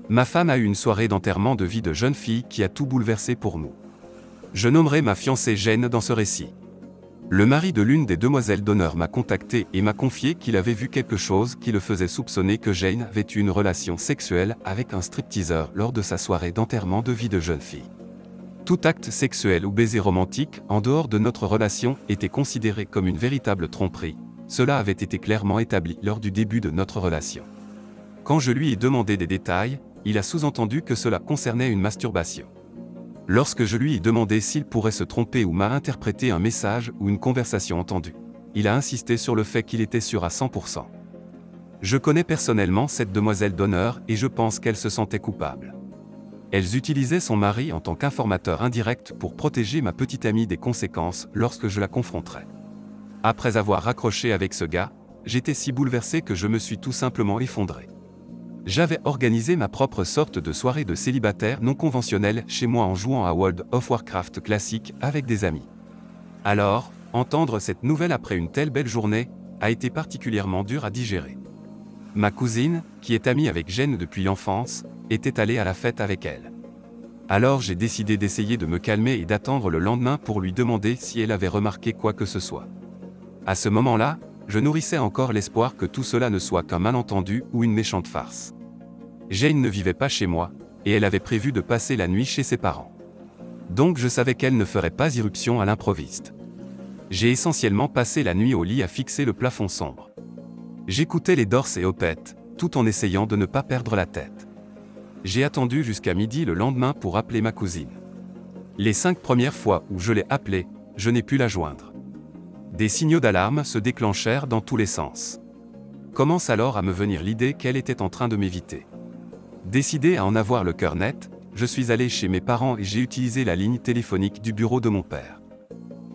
Ma femme a eu une soirée d'enterrement de vie de jeune fille qui a tout bouleversé pour nous. Je nommerai ma fiancée Jane dans ce récit. Le mari de l'une des demoiselles d'honneur m'a contacté et m'a confié qu'il avait vu quelque chose qui le faisait soupçonner que Jane avait eu une relation sexuelle avec un stripteaseur lors de sa soirée d'enterrement de vie de jeune fille. Tout acte sexuel ou baiser romantique, en dehors de notre relation, était considéré comme une véritable tromperie. Cela avait été clairement établi lors du début de notre relation. Quand je lui ai demandé des détails, il a sous-entendu que cela concernait une masturbation. Lorsque je lui ai demandé s'il pourrait se tromper ou mal interpréter un message ou une conversation entendue, il a insisté sur le fait qu'il était sûr à 100%. Je connais personnellement cette demoiselle d'honneur et je pense qu'elle se sentait coupable. Elle utilisait son mari en tant qu'informateur indirect pour protéger ma petite amie des conséquences lorsque je la confronterais. Après avoir raccroché avec ce gars, j'étais si bouleversé que je me suis tout simplement effondré. J'avais organisé ma propre sorte de soirée de célibataire non conventionnelle chez moi en jouant à World of Warcraft classique avec des amis. Alors, entendre cette nouvelle après une telle belle journée a été particulièrement dur à digérer. Ma cousine, qui est amie avec Jane depuis l'enfance, était allée à la fête avec elle. Alors j'ai décidé d'essayer de me calmer et d'attendre le lendemain pour lui demander si elle avait remarqué quoi que ce soit. À ce moment-là, je nourrissais encore l'espoir que tout cela ne soit qu'un malentendu ou une méchante farce. Jane ne vivait pas chez moi, et elle avait prévu de passer la nuit chez ses parents. Donc je savais qu'elle ne ferait pas irruption à l'improviste. J'ai essentiellement passé la nuit au lit à fixer le plafond sombre. J'écoutais les Doors et Opeth, tout en essayant de ne pas perdre la tête. J'ai attendu jusqu'à midi le lendemain pour appeler ma cousine. Les 5 premières fois où je l'ai appelée, je n'ai pu la joindre. Des signaux d'alarme se déclenchèrent dans tous les sens. Commence alors à me venir l'idée qu'elle était en train de m'éviter. Décidé à en avoir le cœur net, je suis allé chez mes parents et j'ai utilisé la ligne téléphonique du bureau de mon père.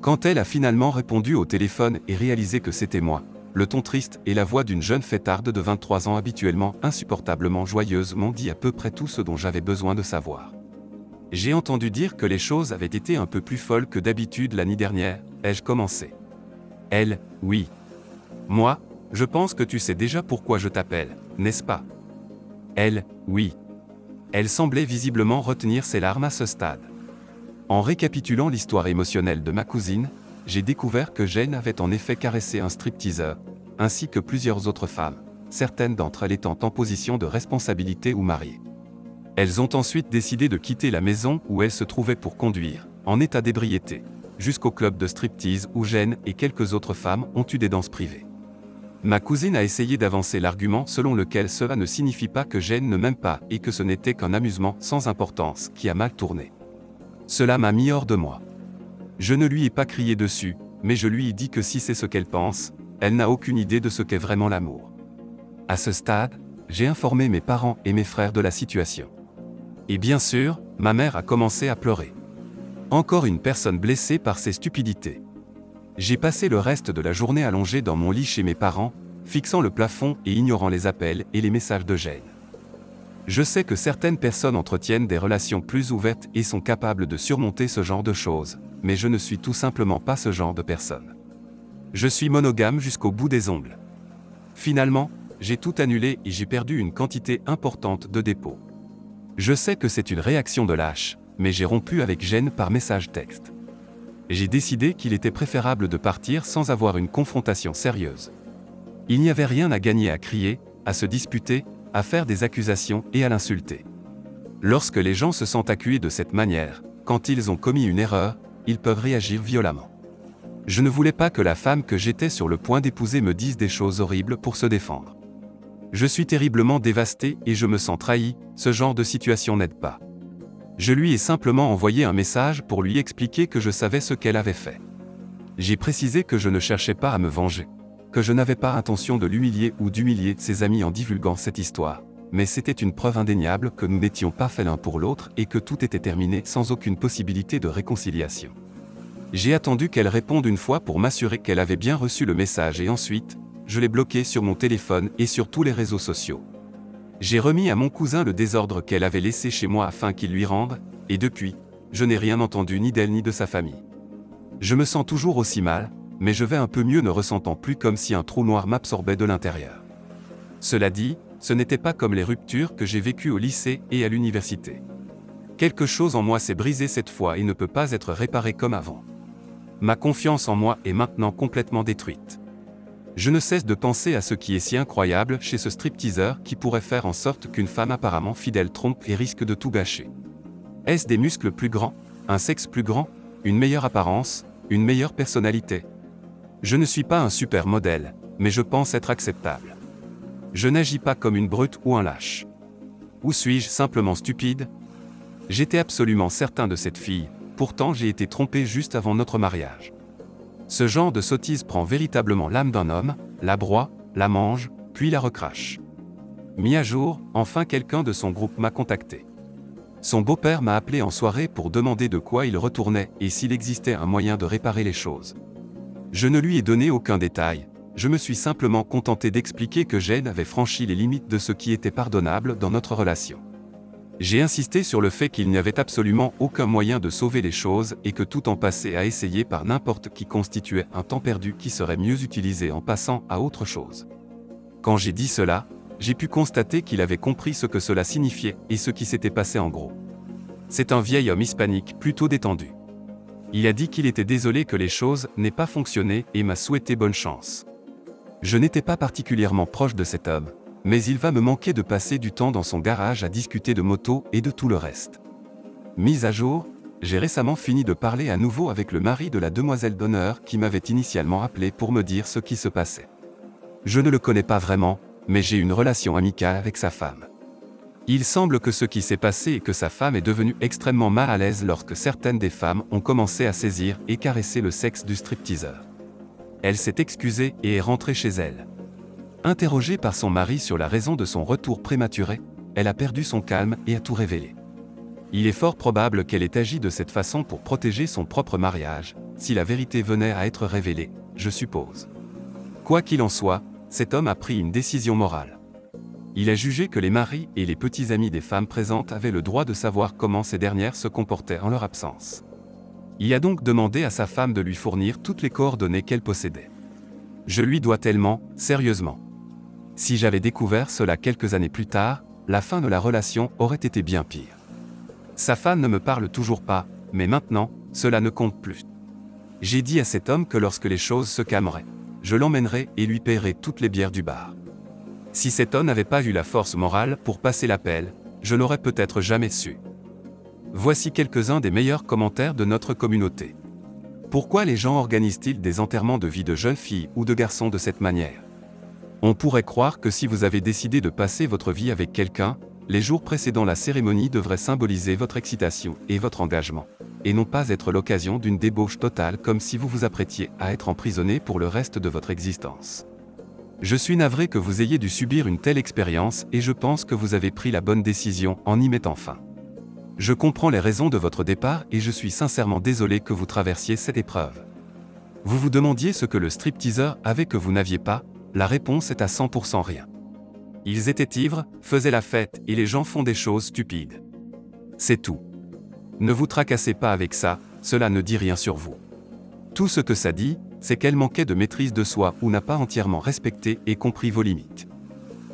Quand elle a finalement répondu au téléphone et réalisé que c'était moi, le ton triste et la voix d'une jeune fêtarde de 23 ans habituellement insupportablement joyeuse m'ont dit à peu près tout ce dont j'avais besoin de savoir. J'ai entendu dire que les choses avaient été un peu plus folles que d'habitude l'année dernière, ai-je commencé. Elle, oui. Moi, je pense que tu sais déjà pourquoi je t'appelle, n'est-ce pas? Elle, oui. Elle semblait visiblement retenir ses larmes à ce stade. En récapitulant l'histoire émotionnelle de ma cousine, j'ai découvert que Jane avait en effet caressé un stripteaseur, ainsi que plusieurs autres femmes, certaines d'entre elles étant en position de responsabilité ou mariées. Elles ont ensuite décidé de quitter la maison où elles se trouvaient pour conduire, en état d'ébriété, jusqu'au club de striptease où Jane et quelques autres femmes ont eu des danses privées. Ma cousine a essayé d'avancer l'argument selon lequel cela ne signifie pas que Jane ne m'aime pas et que ce n'était qu'un amusement sans importance qui a mal tourné. Cela m'a mis hors de moi. Je ne lui ai pas crié dessus, mais je lui ai dit que si c'est ce qu'elle pense, elle n'a aucune idée de ce qu'est vraiment l'amour. À ce stade, j'ai informé mes parents et mes frères de la situation. Et bien sûr, ma mère a commencé à pleurer. Encore une personne blessée par ses stupidités. J'ai passé le reste de la journée allongé dans mon lit chez mes parents, fixant le plafond et ignorant les appels et les messages de Jane. Je sais que certaines personnes entretiennent des relations plus ouvertes et sont capables de surmonter ce genre de choses, mais je ne suis tout simplement pas ce genre de personne. Je suis monogame jusqu'au bout des ongles. Finalement, j'ai tout annulé et j'ai perdu une quantité importante de dépôts. Je sais que c'est une réaction de lâche, mais j'ai rompu avec Jane par message texte. J'ai décidé qu'il était préférable de partir sans avoir une confrontation sérieuse. Il n'y avait rien à gagner à crier, à se disputer, à faire des accusations et à l'insulter. Lorsque les gens se sentent accusés de cette manière, quand ils ont commis une erreur, ils peuvent réagir violemment. Je ne voulais pas que la femme que j'étais sur le point d'épouser me dise des choses horribles pour se défendre. Je suis terriblement dévasté et je me sens trahi, ce genre de situation n'aide pas. Je lui ai simplement envoyé un message pour lui expliquer que je savais ce qu'elle avait fait. J'ai précisé que je ne cherchais pas à me venger, que je n'avais pas intention de l'humilier ou d'humilier ses amis en divulguant cette histoire, mais c'était une preuve indéniable que nous n'étions pas faits l'un pour l'autre et que tout était terminé sans aucune possibilité de réconciliation. J'ai attendu qu'elle réponde une fois pour m'assurer qu'elle avait bien reçu le message et ensuite, je l'ai bloqué sur mon téléphone et sur tous les réseaux sociaux. J'ai remis à mon cousin le désordre qu'elle avait laissé chez moi afin qu'il lui rende, et depuis, je n'ai rien entendu ni d'elle ni de sa famille. Je me sens toujours aussi mal, mais je vais un peu mieux ne ressentant plus comme si un trou noir m'absorbait de l'intérieur. Cela dit, ce n'était pas comme les ruptures que j'ai vécues au lycée et à l'université. Quelque chose en moi s'est brisé cette fois et ne peut pas être réparé comme avant. Ma confiance en moi est maintenant complètement détruite. Je ne cesse de penser à ce qui est si incroyable chez ce stripteaseur qui pourrait faire en sorte qu'une femme apparemment fidèle trompe et risque de tout gâcher. Est-ce des muscles plus grands, un sexe plus grand, une meilleure apparence, une meilleure personnalité? Je ne suis pas un super modèle, mais je pense être acceptable. Je n'agis pas comme une brute ou un lâche. Ou suis-je simplement stupide? J'étais absolument certain de cette fille, pourtant j'ai été trompé juste avant notre mariage. Ce genre de sottise prend véritablement l'âme d'un homme, la broie, la mange, puis la recrache. Mis à jour, enfin quelqu'un de son groupe m'a contacté. Son beau-père m'a appelé en soirée pour demander de quoi il retournait et s'il existait un moyen de réparer les choses. Je ne lui ai donné aucun détail, je me suis simplement contenté d'expliquer que Jen avait franchi les limites de ce qui était pardonnable dans notre relation. J'ai insisté sur le fait qu'il n'y avait absolument aucun moyen de sauver les choses et que tout en passer à essayer par n'importe qui constituait un temps perdu qui serait mieux utilisé en passant à autre chose. Quand j'ai dit cela, j'ai pu constater qu'il avait compris ce que cela signifiait et ce qui s'était passé en gros. C'est un vieil homme hispanique plutôt détendu. Il a dit qu'il était désolé que les choses n'aient pas fonctionné et m'a souhaité bonne chance. Je n'étais pas particulièrement proche de cet homme, mais il va me manquer de passer du temps dans son garage à discuter de motos et de tout le reste. Mise à jour, j'ai récemment fini de parler à nouveau avec le mari de la demoiselle d'honneur qui m'avait initialement appelé pour me dire ce qui se passait. Je ne le connais pas vraiment, mais j'ai une relation amicale avec sa femme. Il semble que ce qui s'est passé est que sa femme est devenue extrêmement mal à l'aise lorsque certaines des femmes ont commencé à saisir et caresser le sexe du stripteaseur. Elle s'est excusée et est rentrée chez elle. Interrogée par son mari sur la raison de son retour prématuré, elle a perdu son calme et a tout révélé. Il est fort probable qu'elle ait agi de cette façon pour protéger son propre mariage, si la vérité venait à être révélée, je suppose. Quoi qu'il en soit, cet homme a pris une décision morale. Il a jugé que les maris et les petits amis des femmes présentes avaient le droit de savoir comment ces dernières se comportaient en leur absence. Il a donc demandé à sa femme de lui fournir toutes les coordonnées qu'elle possédait. Je lui dois tellement, sérieusement. Si j'avais découvert cela quelques années plus tard, la fin de la relation aurait été bien pire. Sa femme ne me parle toujours pas, mais maintenant, cela ne compte plus. J'ai dit à cet homme que lorsque les choses se calmeraient, je l'emmènerais et lui paierais toutes les bières du bar. Si cet homme n'avait pas eu la force morale pour passer l'appel, je n'aurais peut-être jamais su. Voici quelques-uns des meilleurs commentaires de notre communauté. Pourquoi les gens organisent-ils des enterrements de vie de jeunes filles ou de garçons de cette manière? On pourrait croire que si vous avez décidé de passer votre vie avec quelqu'un, les jours précédant la cérémonie devraient symboliser votre excitation et votre engagement, et non pas être l'occasion d'une débauche totale comme si vous vous apprêtiez à être emprisonné pour le reste de votre existence. Je suis navré que vous ayez dû subir une telle expérience et je pense que vous avez pris la bonne décision en y mettant fin. Je comprends les raisons de votre départ et je suis sincèrement désolé que vous traversiez cette épreuve. Vous vous demandiez ce que le stripteaseur avait que vous n'aviez pas, la réponse est à 100% rien. Ils étaient ivres, faisaient la fête et les gens font des choses stupides. C'est tout. Ne vous tracassez pas avec ça, cela ne dit rien sur vous. Tout ce que ça dit, c'est qu'elle manquait de maîtrise de soi ou n'a pas entièrement respecté et compris vos limites.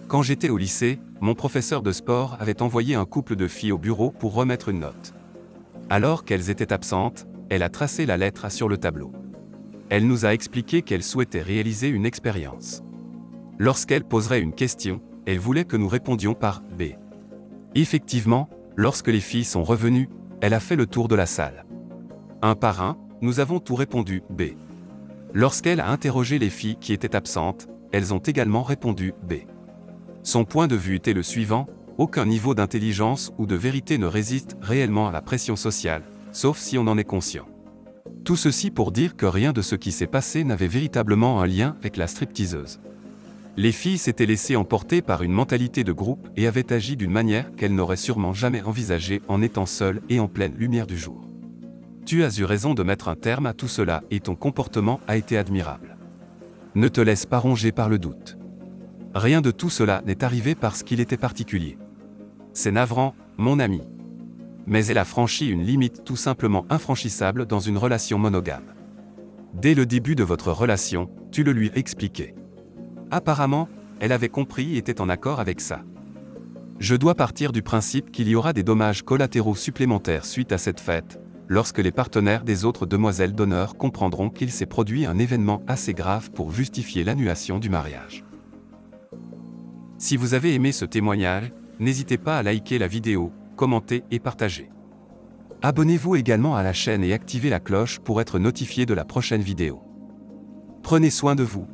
Quand j'étais au lycée, mon professeur de sport avait envoyé un couple de filles au bureau pour remettre une note. Alors qu'elles étaient absentes, elle a tracé la lettre A sur le tableau. Elle nous a expliqué qu'elle souhaitait réaliser une expérience. Lorsqu'elle poserait une question, elle voulait que nous répondions par B. Effectivement, lorsque les filles sont revenues, elle a fait le tour de la salle. Un par un, nous avons tout répondu B. Lorsqu'elle a interrogé les filles qui étaient absentes, elles ont également répondu B. Son point de vue était le suivant: aucun niveau d'intelligence ou de vérité ne résiste réellement à la pression sociale, sauf si on en est conscient. Tout ceci pour dire que rien de ce qui s'est passé n'avait véritablement un lien avec la stripteaseuse. Les filles s'étaient laissées emporter par une mentalité de groupe et avaient agi d'une manière qu'elles n'auraient sûrement jamais envisagée en étant seules et en pleine lumière du jour. Tu as eu raison de mettre un terme à tout cela et ton comportement a été admirable. Ne te laisse pas ronger par le doute. Rien de tout cela n'est arrivé parce qu'il était particulier. C'est navrant, mon ami. Mais elle a franchi une limite tout simplement infranchissable dans une relation monogame. Dès le début de votre relation, tu le lui expliquais. Apparemment, elle avait compris et était en accord avec ça. Je dois partir du principe qu'il y aura des dommages collatéraux supplémentaires suite à cette fête, lorsque les partenaires des autres demoiselles d'honneur comprendront qu'il s'est produit un événement assez grave pour justifier l'annulation du mariage. Si vous avez aimé ce témoignage, n'hésitez pas à liker la vidéo, commenter et partager. Abonnez-vous également à la chaîne et activez la cloche pour être notifié de la prochaine vidéo. Prenez soin de vous.